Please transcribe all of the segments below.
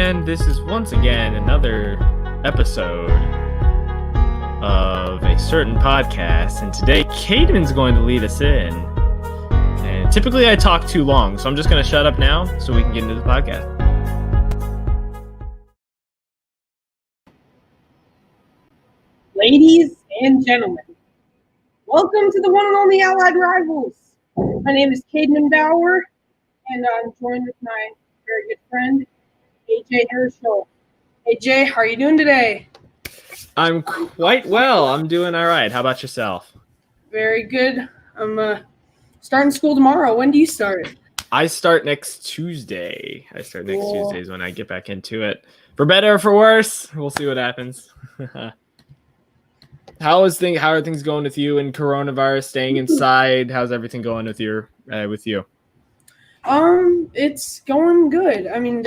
and this is once again another episode of a certain podcast, and today Caden's going to lead us in. And typically I talk too long, so I'm just going to shut up now so we can get into the podcast. Ladies and gentlemen, welcome to the one and only Allied Rivals. My name is Caden Bauer, and I'm joined with my very good friend, AJ Herschel. AJ, how are you doing today? I'm quite well. I'm doing all right. How about yourself? Very good. I'm starting school tomorrow. When do you start? I start next Tuesday. Tuesday is when I get back into it. For better or for worse, we'll see what happens. How are things going with you in coronavirus, staying inside? How's everything going with you? It's going good. I mean,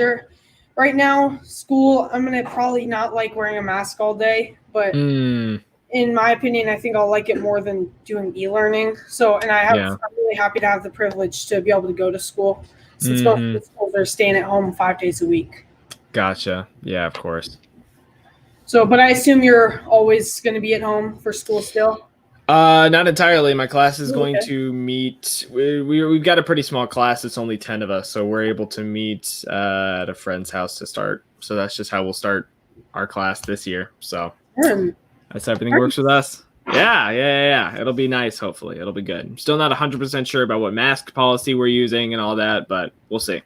right now, school, I'm going to probably not like wearing a mask all day, but in my opinion, I think I'll like it more than doing e-learning. I'm really happy to have the privilege to be able to go to school since most of the schools are staying at home 5 days a week. Gotcha. Yeah, of course. So, but I assume you're always going to be at home for school still? Not entirely. My class is going to meet. We've got a pretty small class. It's only 10 of us, so we're able to meet at a friend's house to start. So that's just how we'll start our class this year. So that's how everything works with us. Yeah. It'll be nice. Hopefully, it'll be good. I'm still not 100% sure about what mask policy we're using and all that, but we'll see.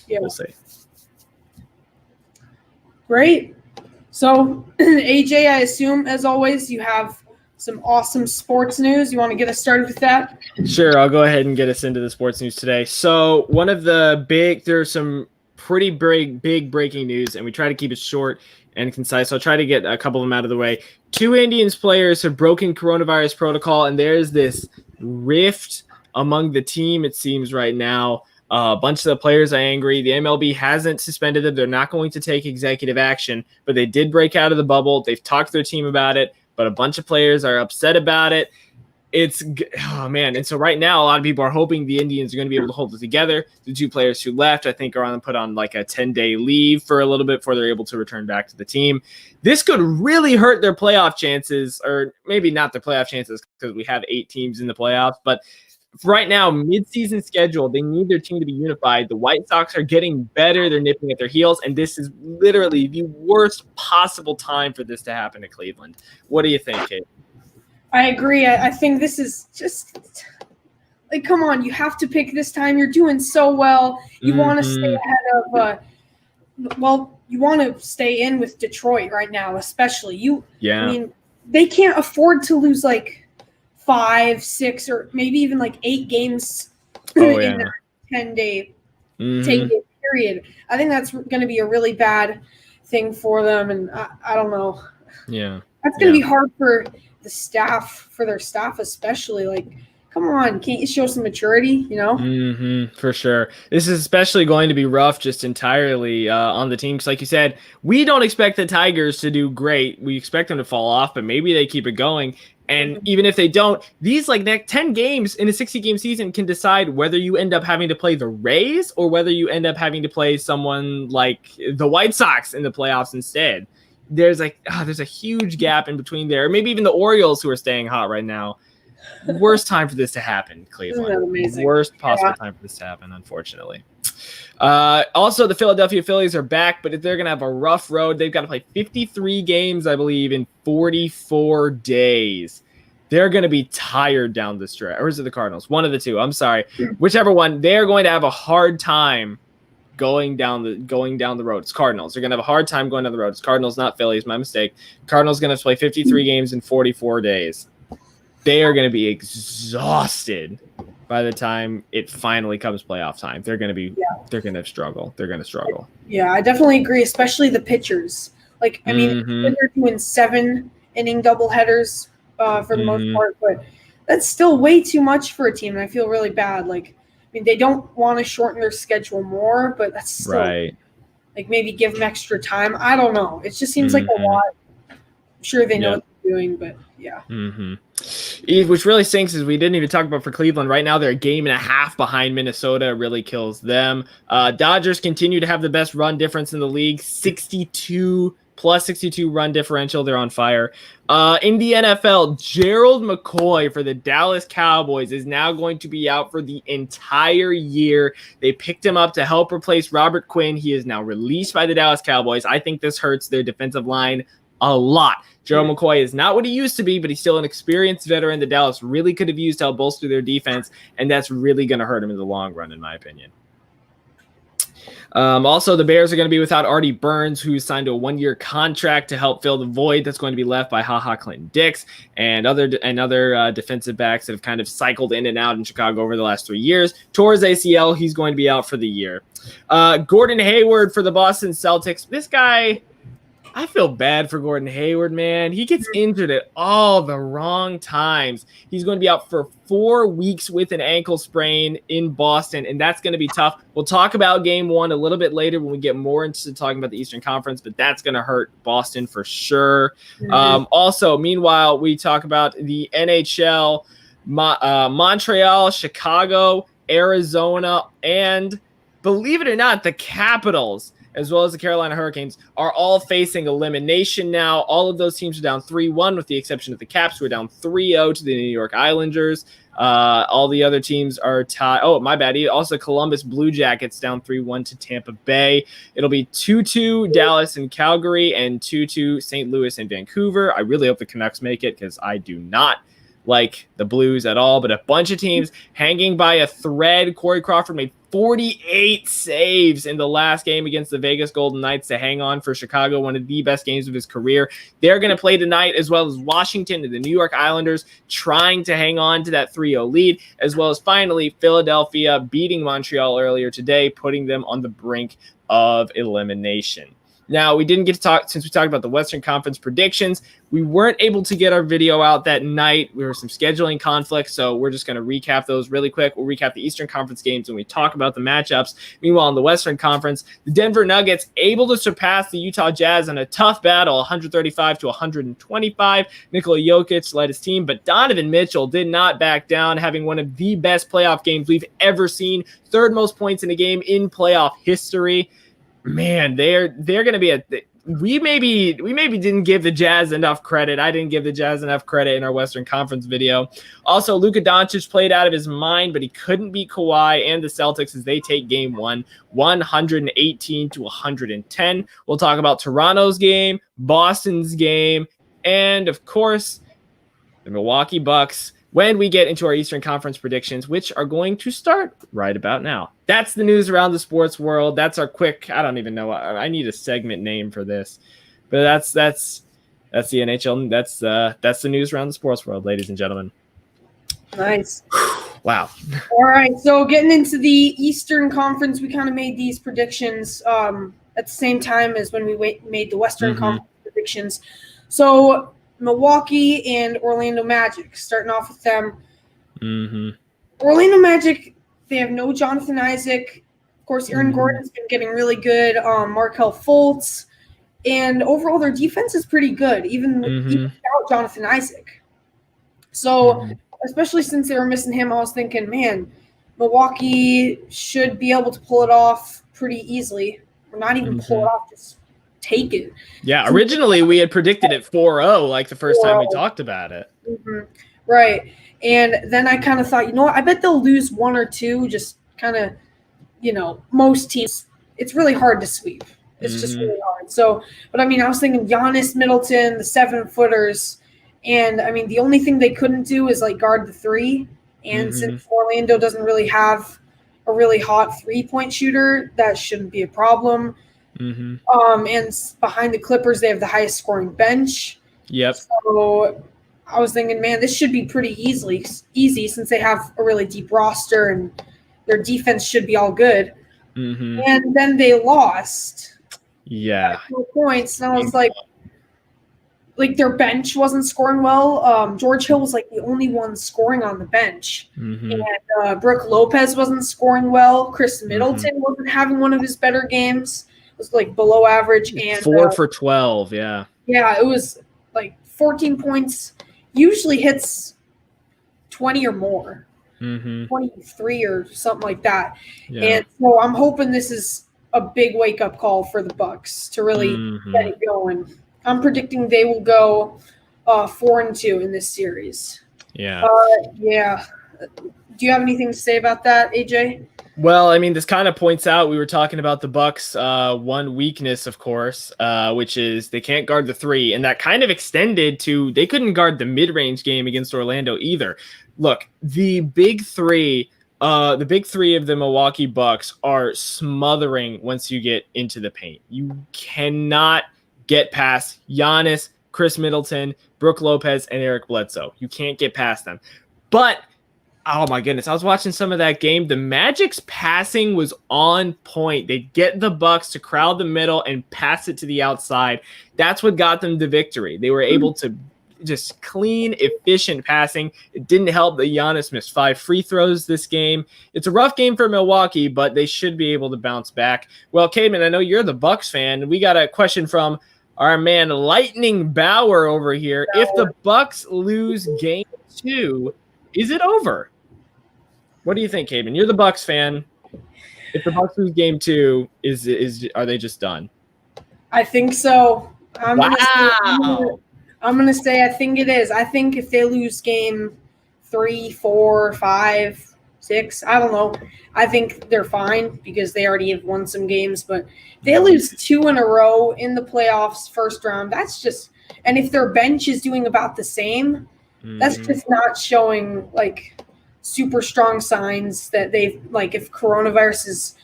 Yeah, we'll see. Great. So, AJ, I assume, as always, you have some awesome sports news. You want to get us started with that? Sure, I'll go ahead and get us into the sports news today. So there's some pretty big breaking news, and we try to keep it short and concise. I'll try to get a couple of them out of the way. 2 Indians players have broken coronavirus protocol, and there's this rift among the team, it seems, right now. A bunch of the players are angry. The MLB hasn't suspended them. They're not going to take executive action, but they did break out of the bubble. They've talked to their team about it, but a bunch of players are upset about it. And so right now, a lot of people are hoping the Indians are going to be able to hold it together. The 2 players who left, I think, are put on like a 10-day leave for a little bit before they're able to return back to the team. This could really hurt their playoff chances, or maybe not their playoff chances because we have 8 teams in the playoffs, but right now, mid-season schedule, they need their team to be unified. The White Sox are getting better. They're nipping at their heels, and this is literally the worst possible time for this to happen to Cleveland. What do you think, Kate? I agree. I think this is just like, come on, you have to pick this time. You're doing so well. You want to stay ahead of you want to stay in with Detroit right now, especially. I mean, they can't afford to lose like 5, 6, or maybe even like 8 games in that 10-day period. I think that's going to be a really bad thing for them, and I don't know. Yeah, that's going to be hard for the staff, for their staff especially. Like, come on, can't you show some maturity? For sure. This is especially going to be rough just entirely on the team. Because like you said, we don't expect the Tigers to do great. We expect them to fall off, but maybe they keep it going. And even if they don't, these next 10 games in a 60-game season can decide whether you end up having to play the Rays or whether you end up having to play someone like the White Sox in the playoffs instead. There's a huge gap in between there. Maybe even the Orioles, who are staying hot right now. Worst time for this to happen, Cleveland. Worst possible time for this to happen, unfortunately. Also, the Philadelphia Phillies are back, but they're going to have a rough road. They've got to play 53 games, I believe, in 44 days. They're going to be tired down the stretch. Or is it the Cardinals? One of the two. I'm sorry. Whichever one. They're going to have a hard time going down the road. It's Cardinals. They're going to have a hard time going down the road. It's Cardinals, not Phillies. My mistake. Cardinals going to play 53 games in 44 days. They are going to be exhausted by the time it finally comes playoff time. They're going to struggle. They're going to struggle. Yeah, I definitely agree, especially the pitchers. Like, I mean, they're doing 7-inning doubleheaders for the most part, but that's still way too much for a team, and I feel really bad. Like, I mean, they don't want to shorten their schedule more, but that's still like maybe give them extra time. I don't know. It just seems like a lot. I'm sure they know what they're doing, but yeah. Which really stinks is we didn't even talk about for Cleveland. Right now, they're a game and a half behind Minnesota. It really kills them. Dodgers continue to have the best run difference in the league, 62 plus 62 run differential. They're on fire. In the NFL, Gerald McCoy for the Dallas Cowboys is now going to be out for the entire year. They picked him up to help replace Robert Quinn. He is now released by the Dallas Cowboys. I think this hurts their defensive line a lot. Gerald McCoy is not what he used to be, but he's still an experienced veteran that Dallas really could have used to help bolster their defense, and that's really going to hurt him in the long run, in my opinion. Also, the Bears are going to be without Artie Burns, who signed a 1-year contract to help fill the void that's going to be left by HaHa Clinton-Dix and other defensive backs that have kind of cycled in and out in Chicago over the last 3 years. Tore his ACL. He's going to be out for the year. Gordon Hayward for the Boston Celtics. This guy, I feel bad for Gordon Hayward, man. He gets injured at all the wrong times. He's going to be out for 4 weeks with an ankle sprain in Boston, and that's going to be tough. We'll talk about game 1 a little bit later when we get more into talking about the Eastern Conference, but that's going to hurt Boston for sure. Also, meanwhile, we talk about the NHL, Montreal, Chicago, Arizona, and believe it or not, the Capitals, as well as the Carolina Hurricanes, are all facing elimination now. All of those teams are down 3-1, with the exception of the Caps, who are down 3-0 to the New York Islanders. All the other teams are tied. Oh, my bad. Also, Columbus Blue Jackets down 3-1 to Tampa Bay. It'll be 2-2 Dallas and Calgary and 2-2 St. Louis and Vancouver. I really hope the Canucks make it because I do not like the Blues at all, but a bunch of teams hanging by a thread. Corey Crawford made 48 saves in the last game against the Vegas Golden Knights to hang on for Chicago, one of the best games of his career. They're going to play tonight, as well as Washington and the New York Islanders trying to hang on to that 3-0 lead, as well as finally Philadelphia beating Montreal earlier today, putting them on the brink of elimination. Now, we didn't get to talk, since we talked about the Western Conference predictions, we weren't able to get our video out that night. There were some scheduling conflicts, so we're just going to recap those really quick. We'll recap the Eastern Conference games when we talk about the matchups. Meanwhile, in the Western Conference, the Denver Nuggets able to surpass the Utah Jazz in a tough battle, 135-125. Nikola Jokic led his team, but Donovan Mitchell did not back down, having one of the best playoff games we've ever seen. 3rd most points in a game in playoff history. Man, they're going to be we maybe didn't give the Jazz enough credit. I didn't give the Jazz enough credit in our Western Conference video. Also, Luka Doncic played out of his mind, but he couldn't beat Kawhi and the Celtics as they take game 1, 118-110. We'll talk about Toronto's game, Boston's game, and of course, the Milwaukee Bucks when we get into our Eastern Conference predictions, which are going to start right about now. That's the news around the sports world. That's our quick, I don't even know. I need a segment name for this. But that's the NHL. That's the news around the sports world, ladies and gentlemen. Nice. Wow. All right. So getting into the Eastern Conference, we kind of made these predictions at the same time as when we made the Western Conference predictions. So Milwaukee and Orlando Magic, starting off with them. Orlando Magic, they have no Jonathan Isaac. Of course, Aaron Gordon's been getting really good. Markelle Fultz. And overall, their defense is pretty good, even without Jonathan Isaac. So, especially since they were missing him, I was thinking, man, Milwaukee should be able to pull it off pretty easily. Or not even pull it off, just take it. Yeah, originally we had predicted it 4-0 like the first time we talked about it. Right. And then I kind of thought, you know what, I bet they'll lose 1 or 2, just kind of, most teams, it's really hard to sweep. It's just really hard. So, but I mean, I was thinking Giannis, Middleton, the 7-footers, and I mean, the only thing they couldn't do is like guard the 3. And since Orlando doesn't really have a really hot 3-point shooter, that shouldn't be a problem. And behind the Clippers, they have the highest scoring bench. Yep. So I was thinking, man, this should be pretty easy since they have a really deep roster and their defense should be all good. And then they lost. Yeah. 4 points. And I was like their bench wasn't scoring well. George Hill was like the only one scoring on the bench. And Brooke Lopez wasn't scoring well. Chris Middleton wasn't having one of his better games. It was like below average. And 4 for 12, yeah. Yeah, it was like 14 points. Usually hits 20 or more, 23 or something like that. Yeah. And so I'm hoping this is a big wake-up call for the Bucks to really get it going. I'm predicting they will go 4-2 in this series. Yeah. Yeah. Do you have anything to say about that, AJ? Well, I mean, this kind of points out, we were talking about the Bucks' one weakness, of course, which is they can't guard the three, and that kind of extended to they couldn't guard the mid-range game against Orlando either. Look, the big three of the Milwaukee Bucks are smothering once you get into the paint. You cannot get past Giannis, Chris Middleton, Brook Lopez, and Eric Bledsoe. You can't get past them. But oh my goodness, I was watching some of that game. The Magic's passing was on point. They get the Bucks to crowd the middle and pass it to the outside. That's what got them the victory. They were able to just clean, efficient passing. It didn't help that Giannis missed 5 free throws this game. It's a rough game for Milwaukee, but they should be able to bounce back. Well, Cademan, I know you're the Bucks fan. We got a question from our man Lightning Bauer over here. If the Bucks lose game 2, is it over? What do you think, Cademan? You're the Bucks fan. If the Bucks lose game 2, are they just done? I think so. I'm Wow. gonna say I think it is. I think if they lose game 3, 4, 5, 6, I don't know. I think they're fine because they already have won some games. But if they lose 2 in a row in the playoffs, first round, that's just. And if their bench is doing about the same, that's just not showing like super strong signs that they've like if coronavirus has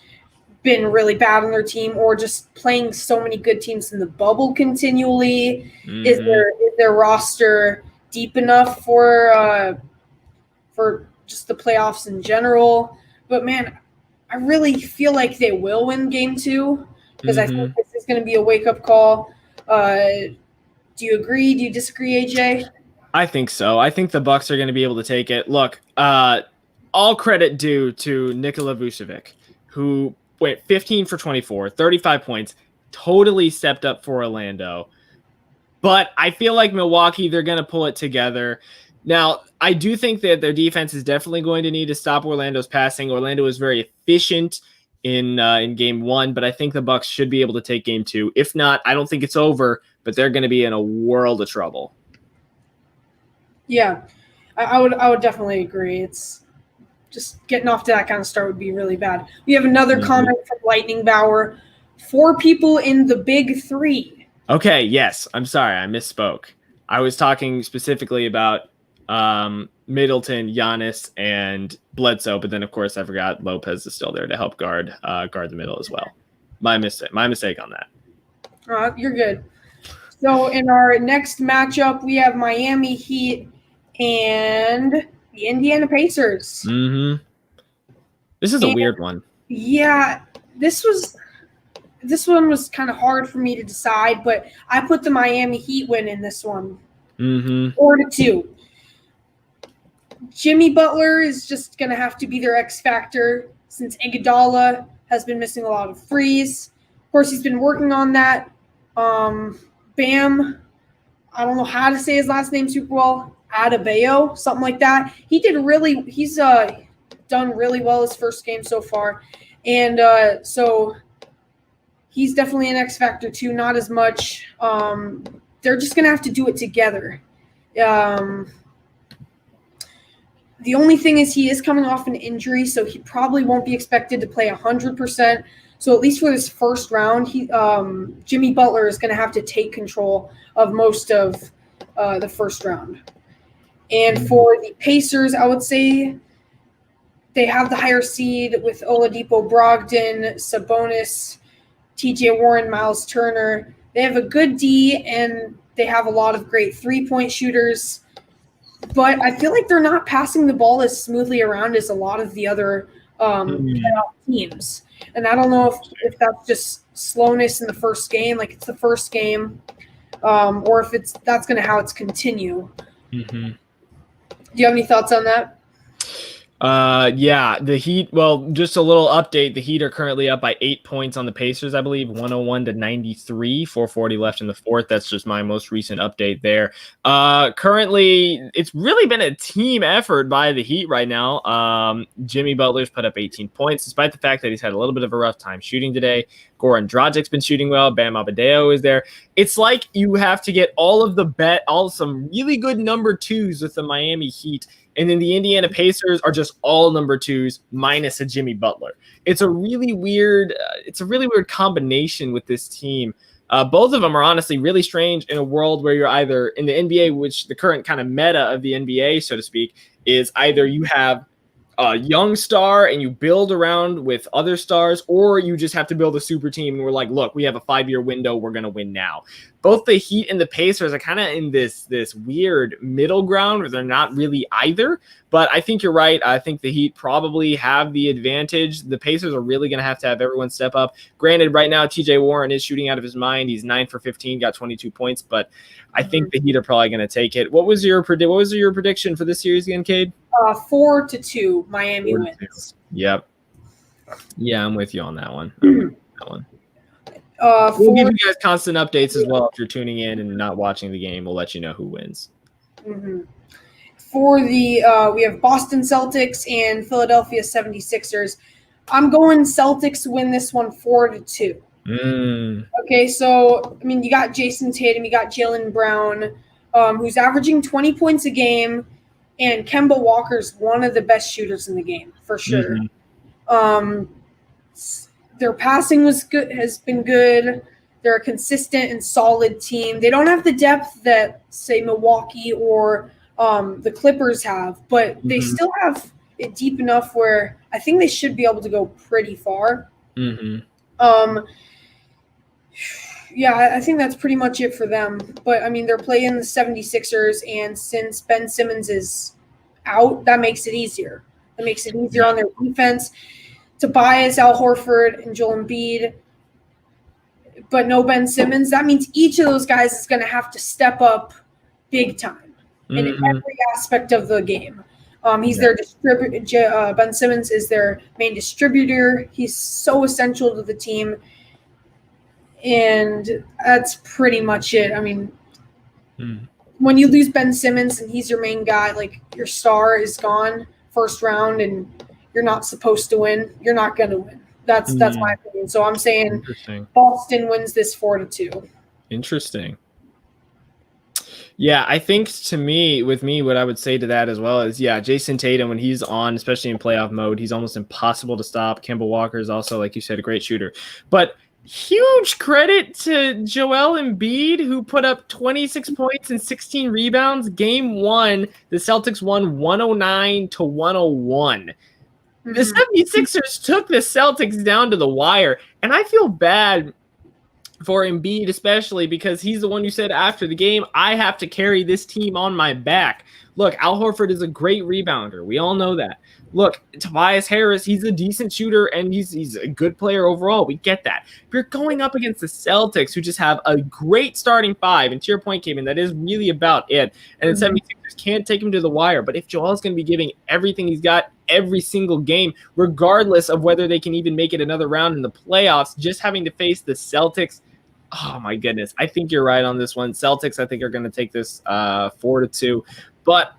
been really bad on their team or just playing so many good teams in the bubble continually. Is their roster deep enough for just the playoffs in general? But man, I really feel like they will win game 2 because I think this is going to be a wake-up call. Do you agree? Do you disagree, AJ? I think so. I think the Bucks are going to be able to take it. Look, all credit due to Nikola Vucevic, who went 15 for 24, 35 points, totally stepped up for Orlando. But I feel like Milwaukee, they're going to pull it together. Now, I do think that their defense is definitely going to need to stop Orlando's passing. Orlando was very efficient in game 1, but I think the Bucks should be able to take game 2. If not, I don't think it's over, but they're going to be in a world of trouble. Yeah, I would definitely agree. It's just getting off to that kind of start would be really bad. We have another comment from Lightning Bauer. 4 people in the big 3. Okay, yes. I'm sorry. I misspoke. I was talking specifically about Middleton, Giannis, and Bledsoe, but then, of course, I forgot Lopez is still there to help guard the middle as well. My mistake on that. You're good. So in our next matchup, we have Miami Heat and the Indiana Pacers. This is a weird one. Yeah, this one was kind of hard for me to decide, but I put the Miami Heat win in this one. 4-2. Jimmy Butler is just going to have to be their X factor since Iguodala has been missing a lot of threes. Of course, he's been working on that. Bam, I don't know how to say his last name super well. Adebayo, something like that. He's done really well his first game so far. And so he's definitely an X factor too, not as much. They're just going to have to do it together. The only thing is he is coming off an injury, so he probably won't be expected to play 100%. So at least for this first round, Jimmy Butler is going to have to take control of most of the first round. And for the Pacers, I would say they have the higher seed with Oladipo Brogdon, Sabonis, TJ Warren, Miles Turner. They have a good D, and they have a lot of great three-point shooters. But I feel like they're not passing the ball as smoothly around as a lot of the other teams. And I don't know if that's just slowness in the first game, like it's the first game, or if that's going to how it's continue. Do you have any thoughts on that? Yeah, the Heat. Well, just a little update. The Heat are currently up by 8 points on the Pacers, I believe, 101-93, 4:40 left in the fourth. That's just my most recent update there. Currently, it's really been a team effort by the Heat right now. Jimmy Butler's put up 18 points, despite the fact that he's had a little bit of a rough time shooting today. Goran Dragic's been shooting well. Bam Adebayo is there. It's like you have to get all some really good number twos with the Miami Heat. And then the Indiana Pacers are just all number twos minus a Jimmy Butler. It's a really weird combination with this team. Both of them are honestly really strange in a world where you're either in the NBA, which the current kind of meta of the NBA, so to speak, is either you have a young star and you build around with other stars, or you just have to build a super team and we're like, look, we have a 5-year window, we're going to win now. Both the Heat and the Pacers are kind of in this weird middle ground where they're not really either. But I think you're right. I think the Heat probably have the advantage. The Pacers are really going to have everyone step up. Granted, right now, TJ Warren is shooting out of his mind. He's 9 for 15, got 22 points. But I think the Heat are probably going to take it. What was your prediction for this series again, Cade? 4-2, Miami wins. Yep. Yeah, I'm with you on that one. We'll give you guys constant updates as well if you're tuning in and not watching the game. We'll let you know who wins. Mm-hmm. For the we have Boston Celtics and Philadelphia 76ers. I'm going Celtics to win this one 4-2. Okay, so I mean you got Jason Tatum, you got Jaylen Brown, who's averaging 20 points a game, and Kemba Walker's one of the best shooters in the game for sure. Their passing has been good. They're a consistent and solid team. They don't have the depth that, say, Milwaukee or the Clippers have, but they still have it deep enough where I think they should be able to go pretty far. Yeah, I think that's pretty much it for them. But, I mean, they're playing the 76ers, and since Ben Simmons is out, that makes it easier. That makes it easier on their defense. Tobias, Al Horford, and Joel Embiid, but no Ben Simmons. That means each of those guys is going to have to step up big time in every aspect of the game. He's their distributor. Ben Simmons is their main distributor. He's so essential to the team, and that's pretty much it. I mean, when you lose Ben Simmons and he's your main guy, like your star is gone first round, and you're not supposed to win, you're not going to win. That's my opinion. So I'm saying Boston wins this 4-2. Interesting. Yeah, I think what I would say to that as well is, Jason Tatum, when he's on, especially in playoff mode, he's almost impossible to stop. Kemba Walker is also, like you said, a great shooter. But huge credit to Joel Embiid, who put up 26 points and 16 rebounds. Game 1, the Celtics won 109-101. The 76ers took the Celtics down to the wire, and I feel bad for Embiid, especially because he's the one who said after the game, I have to carry this team on my back. Look, Al Horford is a great rebounder. We all know that. Look, Tobias Harris, he's a decent shooter, and he's a good player overall. We get that. But you're going up against the Celtics, who just have a great starting five. And to your point, Cayman, that is really about it. And the 76ers can't take him to the wire. But if Joel's going to be giving everything he's got every single game, regardless of whether they can even make it another round in the playoffs, just having to face the Celtics, oh my goodness. I think you're right on this one. Celtics, I think, are going to take this 4-2. But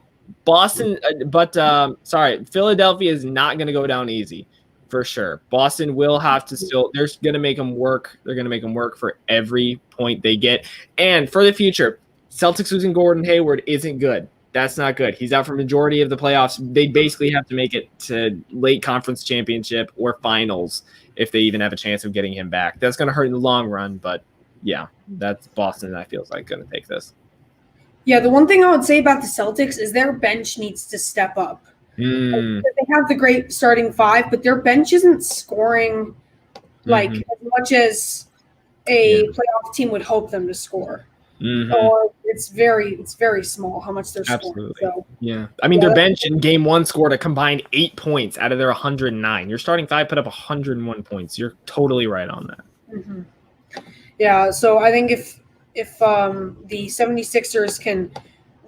Philadelphia is not going to go down easy for sure. Boston will have to they're going to make them work. They're going to make them work for every point they get. And for the future, Celtics losing Gordon Hayward isn't good. That's not good. He's out for majority of the playoffs. They basically have to make it to late conference championship or finals if they even have a chance of getting him back. That's going to hurt in the long run, but yeah, that's Boston, I feel like, going to take this. Yeah, the one thing I would say about the Celtics is their bench needs to step up. They have the great starting five, but their bench isn't scoring like as much as a playoff team would hope them to score. Or it's very small how much they're scoring. So, yeah, I mean their bench in game 1 scored a combined 8 points out of their 109. Your starting five put up 101 points. You're totally right on that. Yeah, so I think if the 76ers can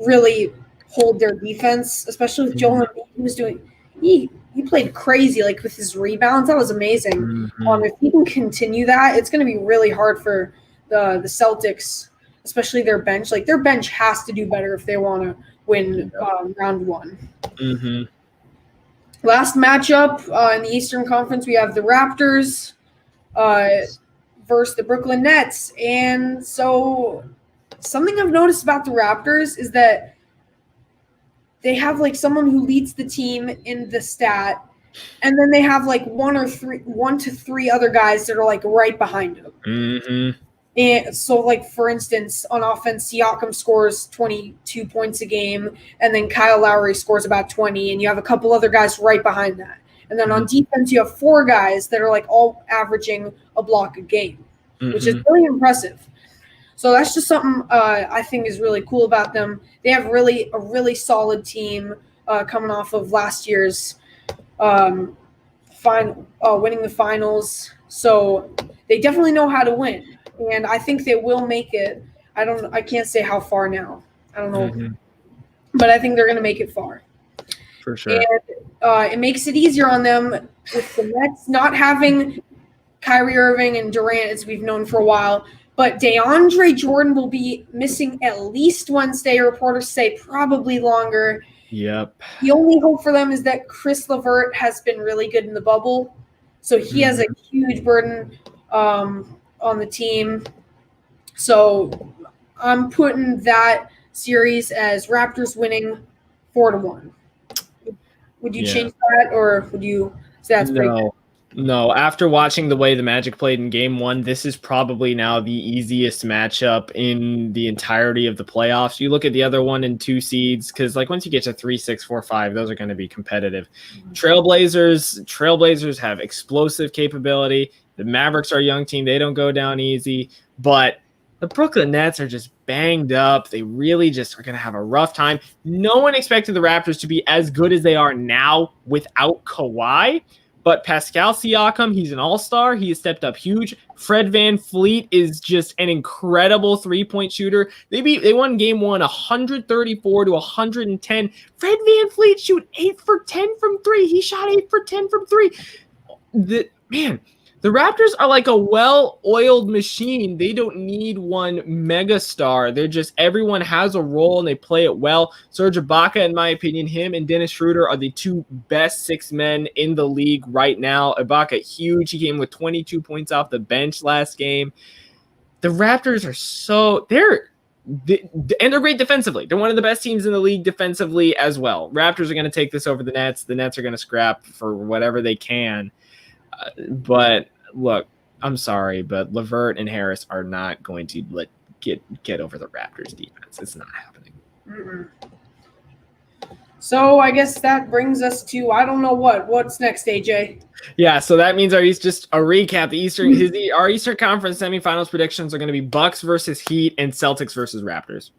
really hold their defense, especially with Joel Embiid, he played crazy, like with his rebounds. That was amazing. Mm-hmm. If he can continue that, it's going to be really hard for the Celtics, especially their bench. Like their bench has to do better if they want to win round one. Mm-hmm. Last matchup in the Eastern Conference, we have the Raptors versus the Brooklyn Nets. And so something I've noticed about the Raptors is that they have like someone who leads the team in the stat, and then they have like one to three other guys that are like right behind him. Mm-hmm. And so, like for instance, on offense, Siakam scores 22 points a game, and then Kyle Lowry scores about 20, and you have a couple other guys right behind that. And then on defense, you have four guys that are like all averaging a block a game, which is really impressive. So that's just something I think is really cool about them. They have a really solid team coming off of last year's winning the finals. So they definitely know how to win, and I think they will make it. I can't say how far now. I don't know, but I think they're going to make it far. For sure. And it makes it easier on them with the Nets not having Kyrie Irving and Durant, as we've known for a while. But DeAndre Jordan will be missing at least Wednesday. Reporters say probably longer. Yep. The only hope for them is that Chris LeVert has been really good in the bubble. So he has a huge burden on the team. So I'm putting that series as Raptors winning 4-1. Would you change that, or would you say that's pretty good? No, after watching the way the Magic played in Game 1, this is probably now the easiest matchup in the entirety of the playoffs. You look at the other 1 and 2 seeds, because like once you get to 3, 6, 4, 5, those are going to be competitive. Trailblazers have explosive capability. The Mavericks are a young team. They don't go down easy. But the Brooklyn Nets are just banged up. They really just are going to have a rough time. No one expected the Raptors to be as good as they are now without Kawhi. But Pascal Siakam, he's an all-star. He has stepped up huge. Fred VanVleet is just an incredible three-point shooter. They won Game 1 134-110. Fred VanVleet shoot 8 for 10 from 3. He shot 8 for 10 from 3. The Raptors are like a well-oiled machine. They don't need one megastar. They're just, everyone has a role and they play it well. Serge Ibaka, in my opinion, him and Dennis Schroeder are the two best 6 men in the league right now. Ibaka, huge. He came with 22 points off the bench last game. The Raptors are and they're great defensively. They're one of the best teams in the league defensively as well. Raptors are going to take this over the Nets. The Nets are going to scrap for whatever they can. But look, I'm sorry, but LeVert and Harris are not going to get over the Raptors defense. It's not happening. So I guess that brings us to, I don't know what's next, AJ. Yeah, so that means just a recap. Our Eastern Conference semifinals predictions are going to be Bucks versus Heat and Celtics versus Raptors.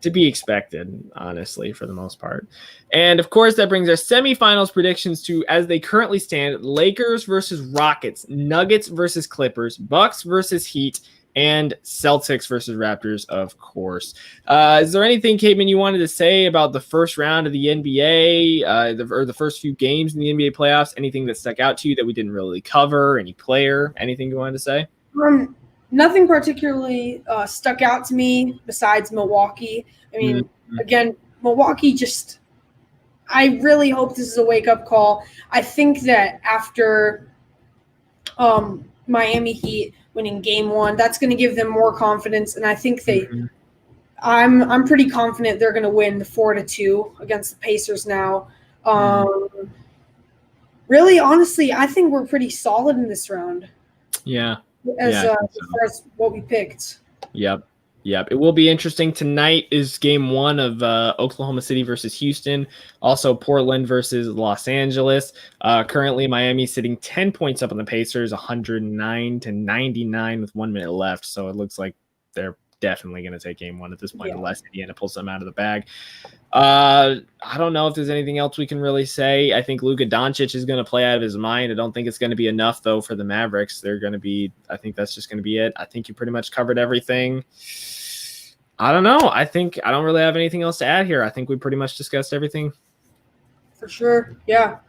To be expected, honestly, for the most part. And, of course, that brings our semifinals predictions to, as they currently stand, Lakers versus Rockets, Nuggets versus Clippers, Bucks versus Heat, and Celtics versus Raptors, of course. Is there anything, Caitman, you wanted to say about the first round of the NBA, or the first few games in the NBA playoffs? Anything that stuck out to you that we didn't really cover? Any player? Anything you wanted to say? Nothing particularly stuck out to me besides Milwaukee. I mean, again, Milwaukee just – I really hope this is a wake-up call. I think that after Miami Heat winning Game 1, that's going to give them more confidence, and I think I'm pretty confident they're going to win the 4-2 against the Pacers now. Really, honestly, I think we're pretty solid in this round. Yeah. As far as what we picked. Yep. It will be interesting. Tonight is Game 1 of Oklahoma City versus Houston. Also, Portland versus Los Angeles. Currently, Miami sitting 10 points up on the Pacers, 109-99 with 1 minute left. So it looks like they're definitely going to take Game 1 at this point, unless Indiana pulls them out of the bag. I don't know if there's anything else we can really say. I think Luka Doncic is going to play out of his mind. I don't think it's going to be enough, though, for the Mavericks. I think that's just going to be it. I think you pretty much covered everything. I don't know. I don't really have anything else to add here. I think we pretty much discussed everything. For sure. Yeah.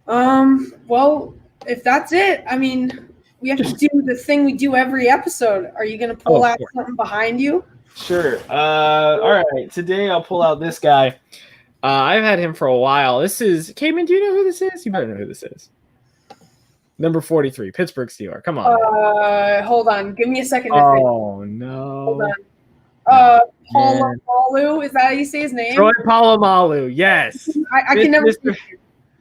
Well, if that's it, I mean, we have to do the thing we do every episode. Are you going to pull out something behind you? Sure. All right. Today I'll pull out this guy. I've had him for a while. This is Cayman. Do you know who this is? You better know who this is. Number 43, Pittsburgh Steeler. Come on. Hold on. Give me a second. Oh no. Hold on. Polamalu. Is that how you say his name? Troy Polamalu. Yes. I can never.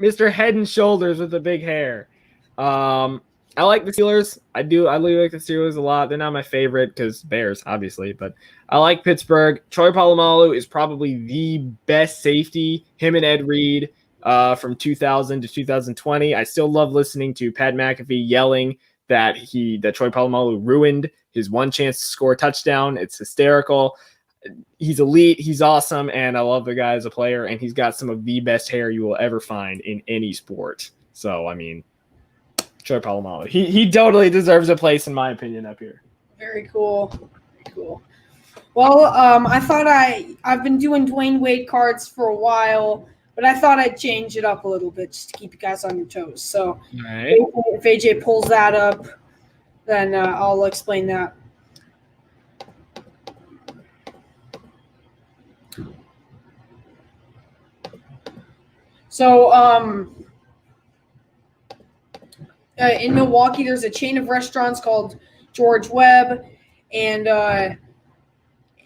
Mr. Head and Shoulders with the big hair. I like the Steelers. I really like the Steelers a lot. They're not my favorite because Bears, obviously, but I like Pittsburgh. Troy Polamalu is probably the best safety. Him and Ed Reed from 2000 to 2020. I still love listening to Pat McAfee yelling that Troy Polamalu ruined his one chance to score a touchdown. It's hysterical. He's elite. He's awesome, and I love the guy as a player. And he's got some of the best hair you will ever find in any sport. So, I mean, Troy Polamalu. He totally deserves a place, in my opinion, up here. Very cool. Very cool. Well, I thought I've been doing Dwayne Wade cards for a while, but I thought I'd change it up a little bit just to keep you guys on your toes. So, all right. If AJ pulls that up, then I'll explain that. So, in Milwaukee, there's a chain of restaurants called George Webb, and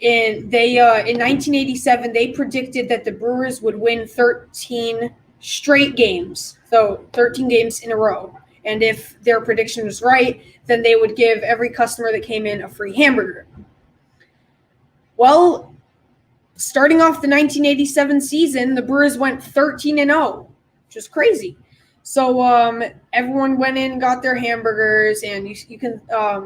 in 1987 they predicted that the Brewers would win 13 straight games, so 13 games in a row. And if their prediction was right, then they would give every customer that came in a free hamburger. Well, starting off the 1987 season, the Brewers went 13-0, which is crazy. So everyone went in and got their hamburgers, and you can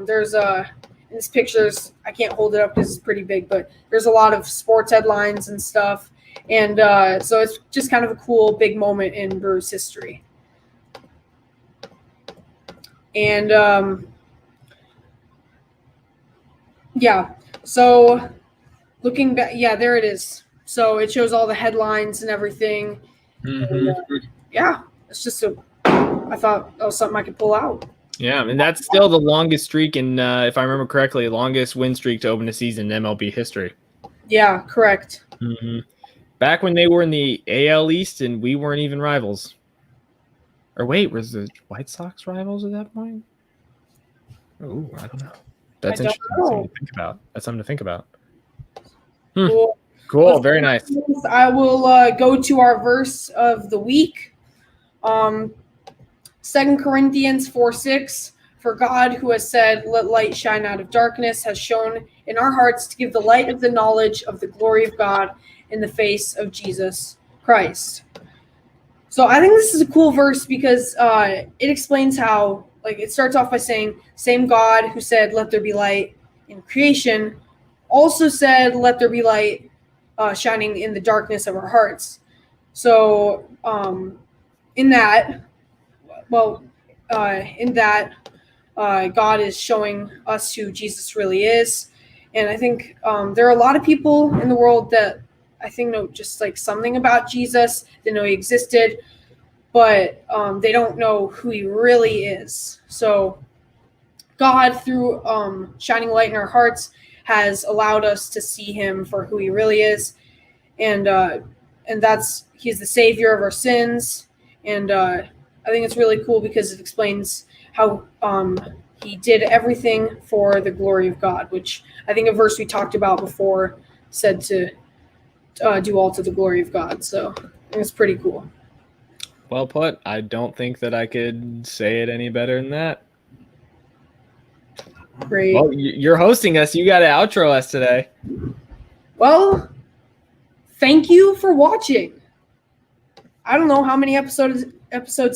there's in this pictures, I can't hold it up because it's pretty big, but there's a lot of sports headlines and stuff. And so it's just kind of a cool big moment in Brewers history. And yeah, so looking back, yeah, there it is. So it shows all the headlines and everything. Mm-hmm. And, yeah, it's just I thought that was something I could pull out. Yeah, and that's still the longest streak in, if I remember correctly, longest win streak to open a season in MLB history. Yeah, correct. Mm-hmm. Back when they were in the AL East and we weren't even rivals. Or wait, was the White Sox rivals at that point? Oh, I don't know. That's interesting. Something to think about. That's something to think about. Cool. Very nice. I will go to our verse of the week. 2 Corinthians 4:6. For God, who has said, "Let light shine out of darkness," has shown in our hearts to give the light of the knowledge of the glory of God in the face of Jesus Christ. So I think this is a cool verse because it explains how, like, it starts off by saying, same God who said, "Let there be light" in creation, also said, "Let there be light shining in the darkness of our hearts." So in that, God is showing us who Jesus really is. And I think there are a lot of people in the world that I think know just like something about Jesus. They know he existed, but they don't know who he really is. So God, through shining light in our hearts, has allowed us to see him for who he really is. And he's the savior of our sins. And I think it's really cool because it explains how he did everything for the glory of God, which I think a verse we talked about before said to do all to the glory of God. So I think it's pretty cool. Well put. I don't think that I could say it any better than that. Great. Well, you're hosting us. You got to outro us today. Well, thank you for watching. I don't know how many episodes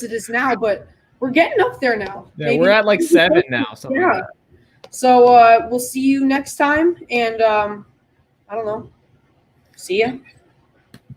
it is now, but we're getting up there now. Yeah, maybe we're at like 7 now. Yeah. Like that. So we'll see you next time, and I don't know. See ya.